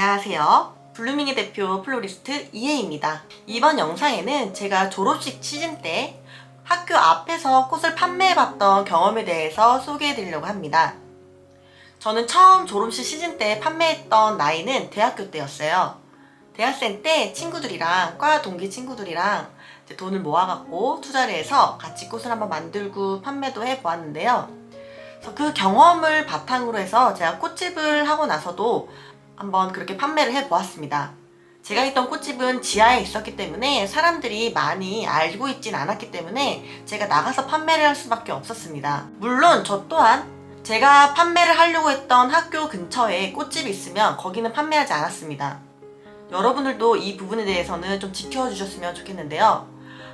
안녕하세요. 블루밍의 대표 플로리스트 이혜입니다. 이번 영상에는 제가 졸업식 시즌 때 학교 앞에서 꽃을 판매해봤던 경험에 대해서 소개해드리려고 합니다. 저는 처음 졸업식 시즌 때 판매했던 나이는 대학교 때였어요. 대학생 때 친구들이랑 과 동기 친구들이랑 이제 돈을 모아갖고 투자를 해서 같이 꽃을 한번 만들고 판매도 해보았는데요. 그래서 그 경험을 바탕으로 해서 제가 꽃집을 하고 나서도 한번 그렇게 판매를 해보았습니다. 제가 있던 꽃집은 지하에 있었기 때문에 사람들이 많이 알고 있진 않았기 때문에 제가 나가서 판매를 할 수밖에 없었습니다. 물론 저 또한 제가 판매를 하려고 했던 학교 근처에 꽃집이 있으면 거기는 판매하지 않았습니다. 여러분들도 이 부분에 대해서는 좀 지켜주셨으면 좋겠는데요.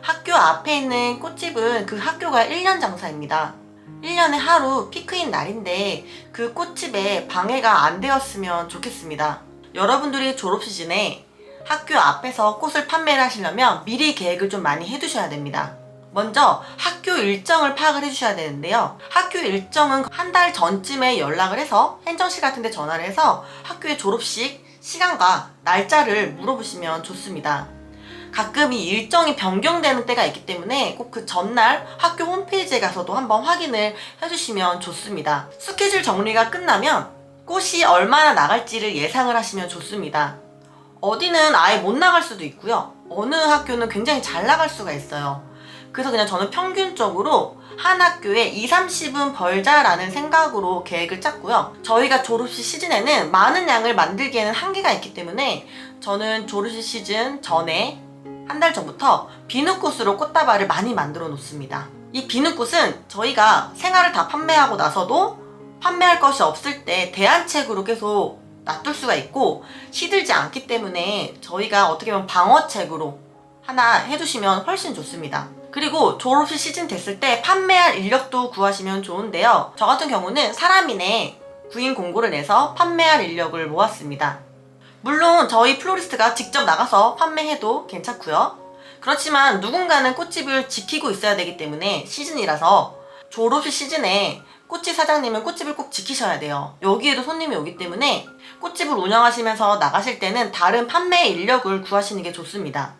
학교 앞에 있는 꽃집은 그 학교가 1년 장사입니다. 1년에 하루 피크인 날인데 그 꽃집에 방해가 안 되었으면 좋겠습니다. 여러분들이 졸업 시즌에 학교 앞에서 꽃을 판매를 하시려면 미리 계획을 좀 많이 해두셔야 됩니다. 먼저 학교 일정을 파악을 해주셔야 되는데요. 학교 일정은 한 달 전쯤에 연락을 해서 행정실 같은 데 전화를 해서 학교의 졸업식 시간과 날짜를 물어보시면 좋습니다. 가끔 이 일정이 변경되는 때가 있기 때문에 꼭 그 전날 학교 홈페이지에 가서도 한번 확인을 해주시면 좋습니다. 스케줄 정리가 끝나면 꽃이 얼마나 나갈지를 예상을 하시면 좋습니다. 어디는 아예 못 나갈 수도 있고요. 어느 학교는 굉장히 잘 나갈 수가 있어요. 그래서 그냥 저는 평균적으로 한 학교에 20-30은 벌자라는 생각으로 계획을 짰고요. 저희가 졸업식 시즌에는 많은 양을 만들기에는 한계가 있기 때문에 저는 졸업식 시즌 전에 한 달 전부터 비누꽃으로 꽃다발을 많이 만들어 놓습니다. 이 비누꽃은 저희가 생화를 다 판매하고 나서도 판매할 것이 없을 때 대안책으로 계속 놔둘 수가 있고 시들지 않기 때문에 저희가 어떻게 보면 방어책으로 하나 해주시면 훨씬 좋습니다. 그리고 졸업식 시즌 됐을 때 판매할 인력도 구하시면 좋은데요. 저 같은 경우는 사람인의 구인 공고를 내서 판매할 인력을 모았습니다. 물론 저희 플로리스트가 직접 나가서 판매해도 괜찮고요. 그렇지만 누군가는 꽃집을 지키고 있어야 되기 때문에 시즌이라서 졸업식 시즌에 꽃집 사장님은 꽃집을 꼭 지키셔야 돼요. 여기에도 손님이 오기 때문에 꽃집을 운영하시면서 나가실 때는 다른 판매 인력을 구하시는 게 좋습니다.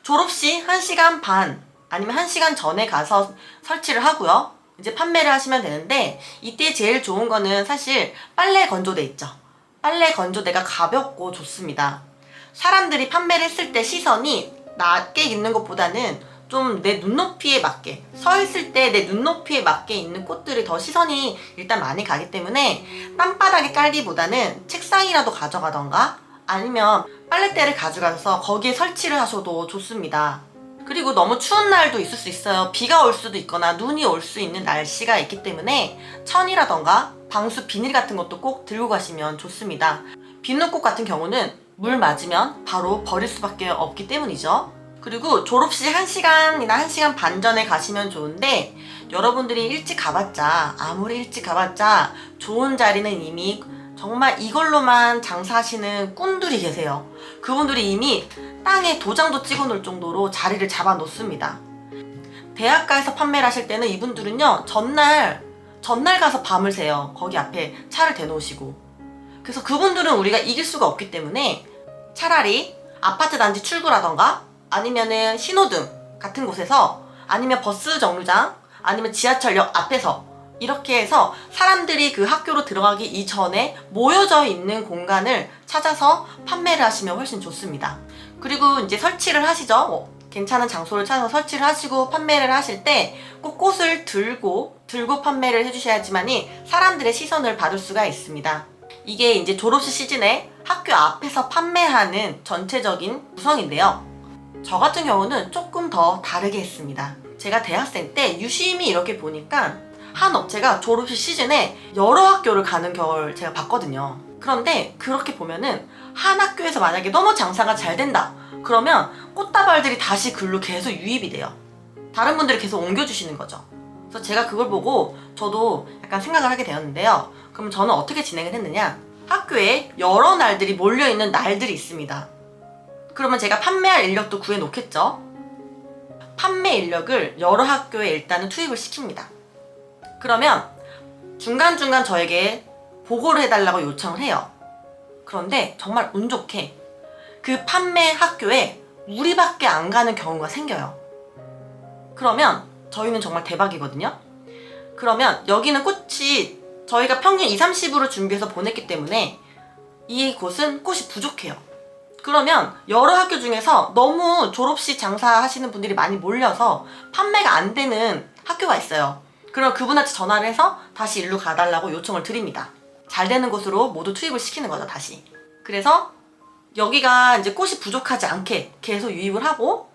졸업식 1시간 반 아니면 1시간 전에 가서 설치를 하고요. 이제 판매를 하시면 되는데 이때 제일 좋은 거는 사실 빨래 건조대 있죠. 빨래 건조대가 가볍고 좋습니다. 사람들이 판매를 했을 때 시선이 낮게 있는 것보다는 좀 내 눈높이에 맞게 서 있을 때 내 눈높이에 맞게 있는 꽃들이 더 시선이 일단 많이 가기 때문에 땅바닥에 깔기보다는 책상이라도 가져가던가 아니면 빨랫대를 가져가서 거기에 설치를 하셔도 좋습니다. 그리고 너무 추운 날도 있을 수 있어요. 비가 올 수도 있거나 눈이 올 수 있는 날씨가 있기 때문에 천이라던가 방수 비닐 같은 것도 꼭 들고 가시면 좋습니다. 비누꽃 같은 경우는 물 맞으면 바로 버릴 수밖에 없기 때문이죠. 그리고 졸업식 1시간이나 1시간 반 전에 가시면 좋은데 여러분들이 일찍 가봤자 아무리 일찍 가봤자 좋은 자리는 이미 정말 이걸로만 장사하시는 꾼들이 계세요. 그분들이 이미 땅에 도장도 찍어 놓을 정도로 자리를 잡아 놓습니다. 대학가에서 판매를 하실 때는 이분들은요 전날 가서 밤을 새요. 거기 앞에 차를 대놓으시고. 그래서 그분들은 우리가 이길 수가 없기 때문에 차라리 아파트 단지 출구라던가 아니면은 신호등 같은 곳에서 아니면 버스 정류장 아니면 지하철역 앞에서 이렇게 해서 사람들이 그 학교로 들어가기 이전에 모여져 있는 공간을 찾아서 판매를 하시면 훨씬 좋습니다. 그리고 이제 설치를 하시죠. 괜찮은 장소를 찾아서 설치를 하시고 판매를 하실 때 꼭 꽃을 들고 판매를 해주셔야지만이 사람들의 시선을 받을 수가 있습니다. 이게 이제 졸업식 시즌에 학교 앞에서 판매하는 전체적인 구성인데요. 저 같은 경우는 조금 더 다르게 했습니다. 제가 대학생 때 유심히 이렇게 보니까 한 업체가 졸업식 시즌에 여러 학교를 가는 걸 제가 봤거든요. 그런데 그렇게 보면은 한 학교에서 만약에 너무 장사가 잘 된다 그러면 꽃다발들이 다시 글로 계속 유입이 돼요. 다른 분들이 계속 옮겨주시는 거죠. 그래서 제가 그걸 보고 저도 약간 생각을 하게 되었는데요. 그럼 저는 어떻게 진행을 했느냐, 학교에 여러 날들이 몰려있는 날들이 있습니다. 그러면 제가 판매할 인력도 구해 놓겠죠. 판매 인력을 여러 학교에 일단은 투입을 시킵니다. 그러면 중간중간 저에게 보고를 해달라고 요청을 해요. 그런데 정말 운 좋게 그 판매 학교에 우리밖에 안 가는 경우가 생겨요. 그러면 저희는 정말 대박이거든요. 그러면 여기는 꽃이 저희가 평균 2, 30으로 준비해서 보냈기 때문에 이곳은 꽃이 부족해요. 그러면 여러 학교 중에서 너무 졸업식 장사하시는 분들이 많이 몰려서 판매가 안 되는 학교가 있어요. 그럼 그분한테 전화를 해서 다시 일로 가달라고 요청을 드립니다. 잘 되는 곳으로 모두 투입을 시키는 거죠, 다시. 그래서 여기가 이제 꽃이 부족하지 않게 계속 유입을 하고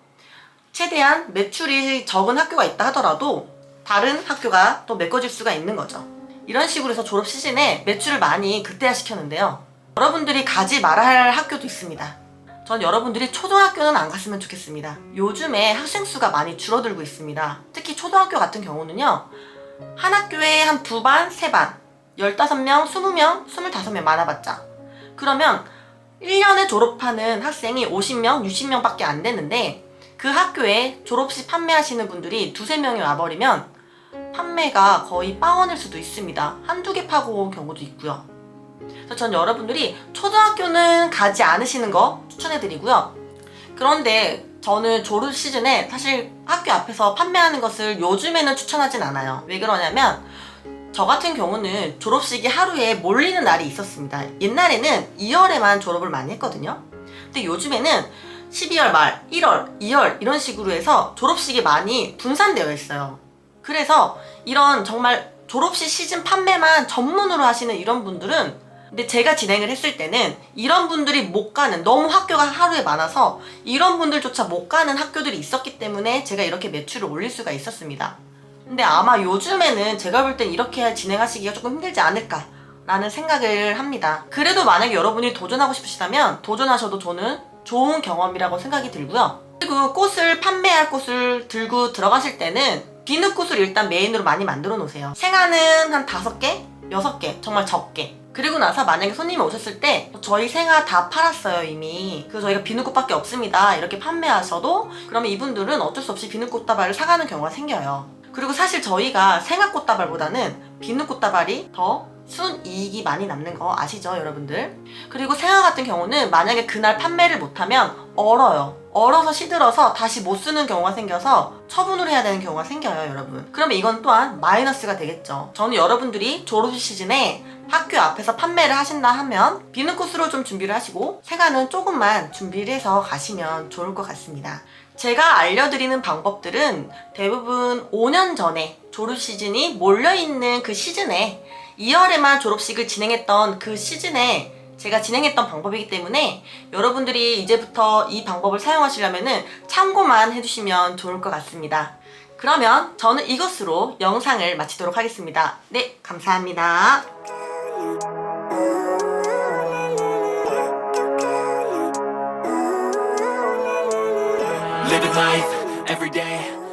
최대한 매출이 적은 학교가 있다 하더라도 다른 학교가 또 메꿔질 수가 있는 거죠. 이런 식으로 해서 졸업 시즌에 매출을 많이 극대화시켰는데요. 여러분들이 가지 말아야 할 학교도 있습니다. 전 여러분들이 초등학교는 안 갔으면 좋겠습니다. 요즘에 학생 수가 많이 줄어들고 있습니다. 특히 초등학교 같은 경우는요. 한 학교에 한 2반, 3반, 15명, 20명, 25명 많아봤자. 그러면 1년에 졸업하는 학생이 50명, 60명밖에 안 되는데 그 학교에 졸업식 판매하시는 분들이 2~3명이 와버리면 판매가 거의 빵원일 수도 있습니다. 한두 개 파고 온 경우도 있고요. 그래서 전 여러분들이 초등학교는 가지 않으시는 거 추천해드리고요. 그런데 저는 졸업 시즌에 사실 학교 앞에서 판매하는 것을 요즘에는 추천하진 않아요. 왜 그러냐면 저 같은 경우는 졸업식이 하루에 몰리는 날이 있었습니다. 옛날에는 2월에만 졸업을 많이 했거든요. 근데 요즘에는 12월 말, 1월, 2월 이런 식으로 해서 졸업식이 많이 분산되어 있어요. 그래서 이런 정말 졸업식 시즌 판매만 전문으로 하시는 이런 분들은 근데 제가 진행을 했을 때는 이런 분들이 못 가는 너무 학교가 하루에 많아서 이런 분들조차 못 가는 학교들이 있었기 때문에 제가 이렇게 매출을 올릴 수가 있었습니다. 근데 아마 요즘에는 제가 볼 땐 이렇게 진행하시기가 조금 힘들지 않을까 라는 생각을 합니다. 그래도 만약에 여러분이 도전하고 싶으시다면 도전하셔도 저는 좋은 경험이라고 생각이 들고요. 그리고 꽃을 판매할 꽃을 들고 들어가실 때는 비누꽃을 일단 메인으로 많이 만들어 놓으세요. 생화는 한 5개, 6개 정말 적게. 그리고 나서 만약에 손님이 오셨을 때 저희 생화 다 팔았어요 이미. 그래서 저희가 비누꽃밖에 없습니다 이렇게 판매하셔도 그러면 이분들은 어쩔 수 없이 비누꽃다발을 사가는 경우가 생겨요. 그리고 사실 저희가 생화꽃다발보다는 비누꽃다발이 더 순이익이 많이 남는 거 아시죠 여러분들? 그리고 생화 같은 경우는 만약에 그날 판매를 못하면 얼어요. 얼어서 시들어서 다시 못 쓰는 경우가 생겨서 처분을 해야 되는 경우가 생겨요 여러분. 그러면 이건 또한 마이너스가 되겠죠. 저는 여러분들이 졸업식 시즌에 학교 앞에서 판매를 하신다 하면 비누꽃으로 좀 준비를 하시고 생화는 조금만 준비를 해서 가시면 좋을 것 같습니다. 제가 알려드리는 방법들은 대부분 5년 전에 졸업 시즌이 몰려있는 그 시즌에 2월에만 졸업식을 진행했던 그 시즌에 제가 진행했던 방법이기 때문에 여러분들이 이제부터 이 방법을 사용하시려면 참고만 해주시면 좋을 것 같습니다. 그러면 저는 이것으로 영상을 마치도록 하겠습니다. 네, 감사합니다. Living life every day